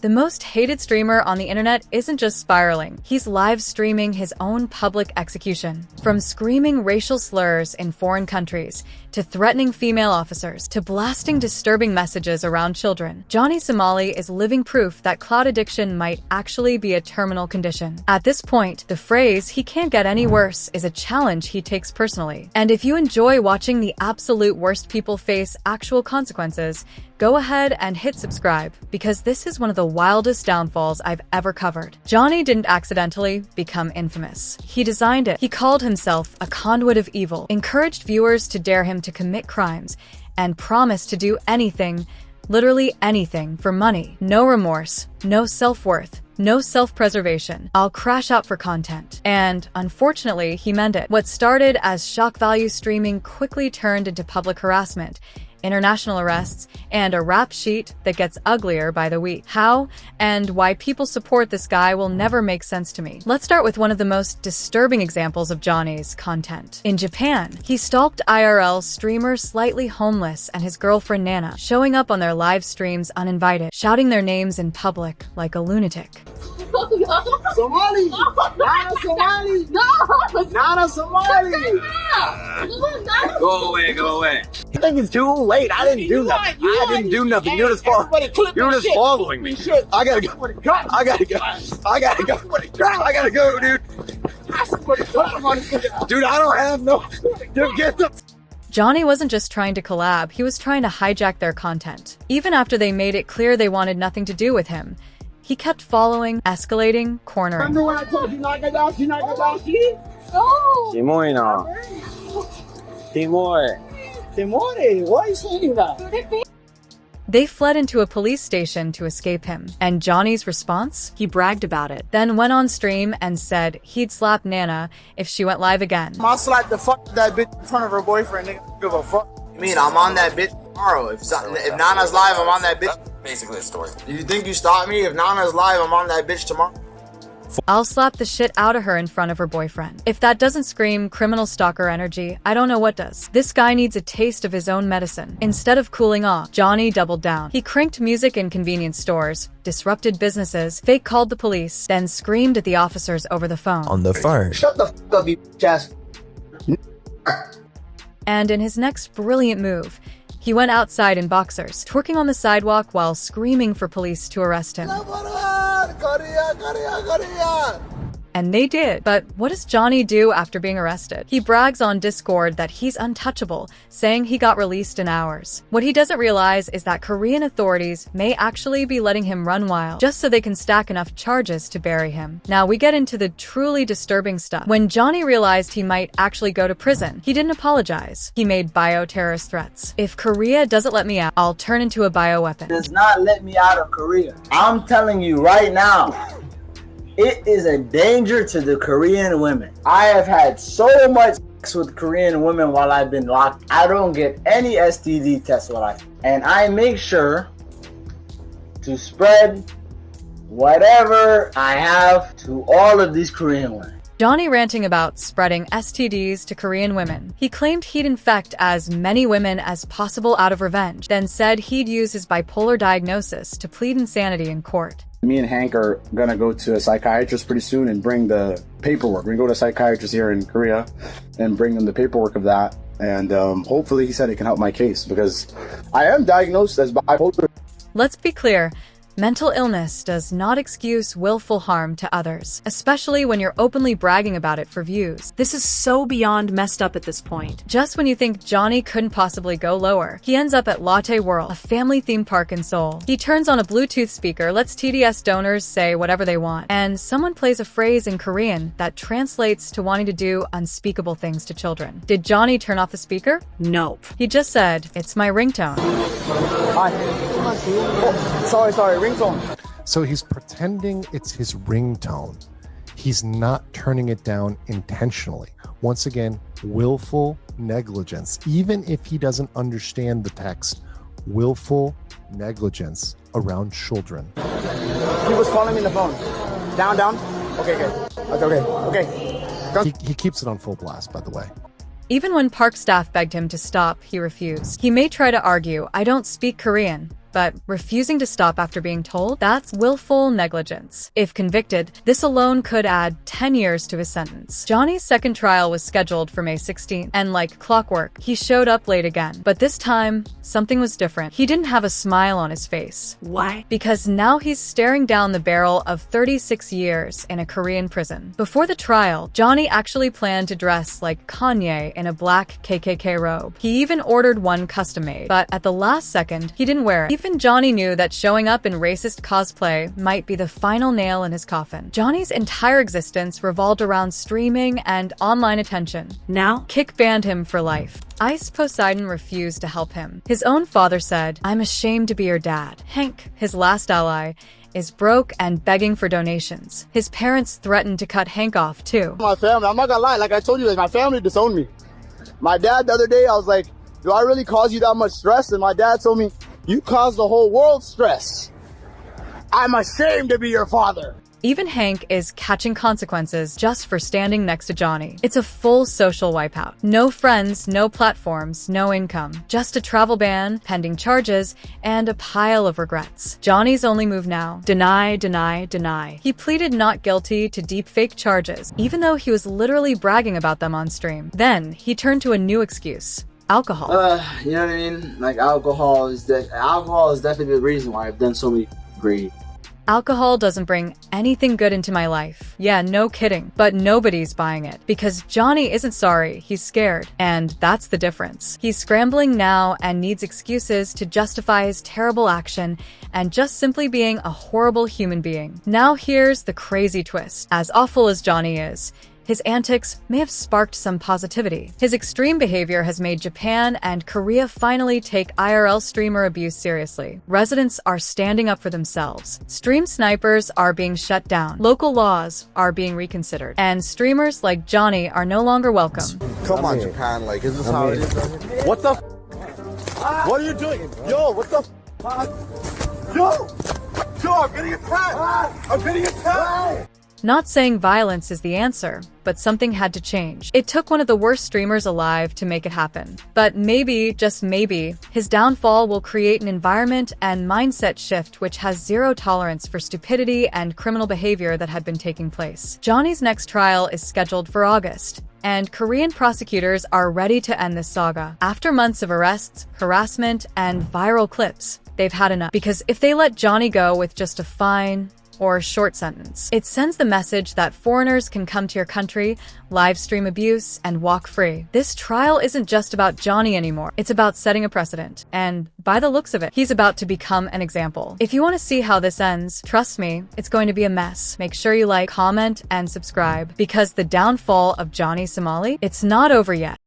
The most hated streamer on the internet isn't just spiraling, he's live streaming his own public execution. From screaming racial slurs in foreign countries, to threatening female officers, to blasting disturbing messages around children, Johnny Somali is living proof that cloud addiction might actually be a terminal condition. At this point, the phrase, "he can't get any worse," is a challenge he takes personally. And if you enjoy watching the absolute worst people face actual consequences, go ahead and hit subscribe, because this is one of the wildest downfalls I've ever covered. Johnny didn't accidentally become infamous. He designed it. He called himself a conduit of evil, encouraged viewers to dare him to commit crimes, and promised to do anything, literally anything, for money. No remorse, no self-worth, no self-preservation. I'll crash out for content. And, unfortunately, he meant it. What started as shock value streaming quickly turned into public harassment, international arrests, and a rap sheet that gets uglier by the week. How and why people support this guy will never make sense to me. Let's start with one of the most disturbing examples of Johnny's content. In Japan, he stalked IRL streamer Slightly Homeless and his girlfriend Nana, showing up on their live streams uninvited, shouting their names in public like a lunatic. Somali! Nana Somali! No! Nana Somali! Go away, go away. I think it's too late. I didn't do nothing. I didn't do nothing. You're just following me. I gotta go. I gotta go. I gotta go. I gotta go, dude. Dude, I don't have no. Dude, get the. Johnny wasn't just trying to collab, he was trying to hijack their content. Even after they made it clear they wanted nothing to do with him, he kept following, escalating, cornering. Remember when I told you Nagadashi? Oh! Timor. Timor. Why are you saying that? They fled into a police station to escape him. And Johnny's response? He bragged about it, then went on stream and said he'd slap Nana if she went live again. I'll slap the fuck that bitch in front of her boyfriend. Nigga, give a fuck. I mean, I'm on that bitch tomorrow. If Nana's live, I'm on that bitch. Basically the story. You think you stop me? If Nana's live, I'm on that bitch tomorrow. I'll slap the shit out of her in front of her boyfriend. If that doesn't scream criminal stalker energy, I don't know what does. This guy needs a taste of his own medicine. Instead of cooling off, Johnny doubled down. He cranked music in convenience stores, disrupted businesses, fake called the police, then screamed at the officers over the phone. On the phone. Shut the fuck up, you ass. And in his next brilliant move, he went outside in boxers, twerking on the sidewalk while screaming for police to arrest him. And they did. But what does Johnny do after being arrested? He brags on Discord that he's untouchable, saying he got released in hours. What he doesn't realize is that Korean authorities may actually be letting him run wild, just so they can stack enough charges to bury him. Now we get into the truly disturbing stuff. When Johnny realized he might actually go to prison, he didn't apologize. He made bioterrorist threats. If Korea doesn't let me out, I'll turn into a bioweapon. Does not let me out of Korea. I'm telling you right now, it is a danger to the Korean women. I have had so much sex with Korean women while I've been locked. I don't get any STD tests and I make sure to spread whatever I have to all of these Korean women. Johnny ranting about spreading STDs to Korean women. He claimed he'd infect as many women as possible out of revenge, then said he'd use his bipolar diagnosis to plead insanity in court. Me and Hank are gonna go to a psychiatrist pretty soon and bring the paperwork. We're gonna go to a psychiatrist here in Korea and bring them the paperwork of that. And hopefully he said it can help my case because I am diagnosed as bipolar. Let's be clear. Mental illness does not excuse willful harm to others, especially when you're openly bragging about it for views. This is so beyond messed up at this point. Just when you think Johnny couldn't possibly go lower, he ends up at Latte World, a family theme park in Seoul. He turns on a Bluetooth speaker, lets TDS donors say whatever they want, and someone plays a phrase in Korean that translates to wanting to do unspeakable things to children. Did Johnny turn off the speaker? Nope. He just said, "It's my ringtone." Hi. Oh, sorry, ringtone. So he's pretending it's his ringtone. He's not turning it down intentionally. Once again, willful negligence. Even if he doesn't understand the text, willful negligence around children. He was calling me on the phone. Down. Okay. He keeps it on full blast, by the way. Even when park staff begged him to stop, he refused. He may try to argue, "I don't speak Korean," but refusing to stop after being told, that's willful negligence. If convicted, this alone could add 10 years to his sentence. Johnny's second trial was scheduled for May 16th, and like clockwork, he showed up late again. But this time, something was different. He didn't have a smile on his face. Why? Because now he's staring down the barrel of 36 years in a Korean prison. Before the trial, Johnny actually planned to dress like Kanye in a black KKK robe. He even ordered one custom-made, but at the last second, he didn't wear it. Even Johnny knew that showing up in racist cosplay might be the final nail in his coffin. Johnny's entire existence revolved around streaming and online attention. Now? Kick banned him for life. Ice Poseidon refused to help him. His own father said, "I'm ashamed to be your dad." Hank, his last ally, is broke and begging for donations. His parents threatened to cut Hank off too. My family, I'm not gonna lie, like I told you, my family disowned me. My dad, the other day, I was like, do I really cause you that much stress? And my dad told me, you caused the whole world stress. I'm ashamed to be your father. Even Hank is catching consequences just for standing next to Johnny. It's a full social wipeout. No friends, no platforms, no income. Just a travel ban, pending charges, and a pile of regrets. Johnny's only move now: deny, deny, deny. He pleaded not guilty to deepfake charges, even though he was literally bragging about them on stream. Then, he turned to a new excuse: alcohol. You know what I mean? Like alcohol is definitely the reason why I've done so many great. Alcohol doesn't bring anything good into my life. Yeah, no kidding. But nobody's buying it. Because Johnny isn't sorry, he's scared. And that's the difference. He's scrambling now and needs excuses to justify his terrible action and just simply being a horrible human being. Now here's the crazy twist. As awful as Johnny is, his antics may have sparked some positivity. His extreme behavior has made Japan and Korea finally take IRL streamer abuse seriously. Residents are standing up for themselves. Stream snipers are being shut down. Local laws are being reconsidered. And streamers like Johnny are no longer welcome. Come on, Japan. Like, is this how it is? What the? What are you doing? Yo, what the? Yo, I'm getting attacked. I'm getting attacked. Not saying violence is the answer, but something had to change. It took one of the worst streamers alive to make it happen. But maybe, just maybe, his downfall will create an environment and mindset shift which has zero tolerance for stupidity and criminal behavior that had been taking place. Johnny's next trial is scheduled for August, and Korean prosecutors are ready to end this saga. After months of arrests, harassment, and viral clips, they've had enough. Because if they let Johnny go with just a fine or a short sentence, it sends the message that foreigners can come to your country, live stream abuse, and walk free. This trial isn't just about Johnny anymore. It's about setting a precedent. And by the looks of it, he's about to become an example. If you want to see how this ends, trust me, it's going to be a mess. Make sure you like, comment, and subscribe, because the downfall of Johnny Somali, it's not over yet.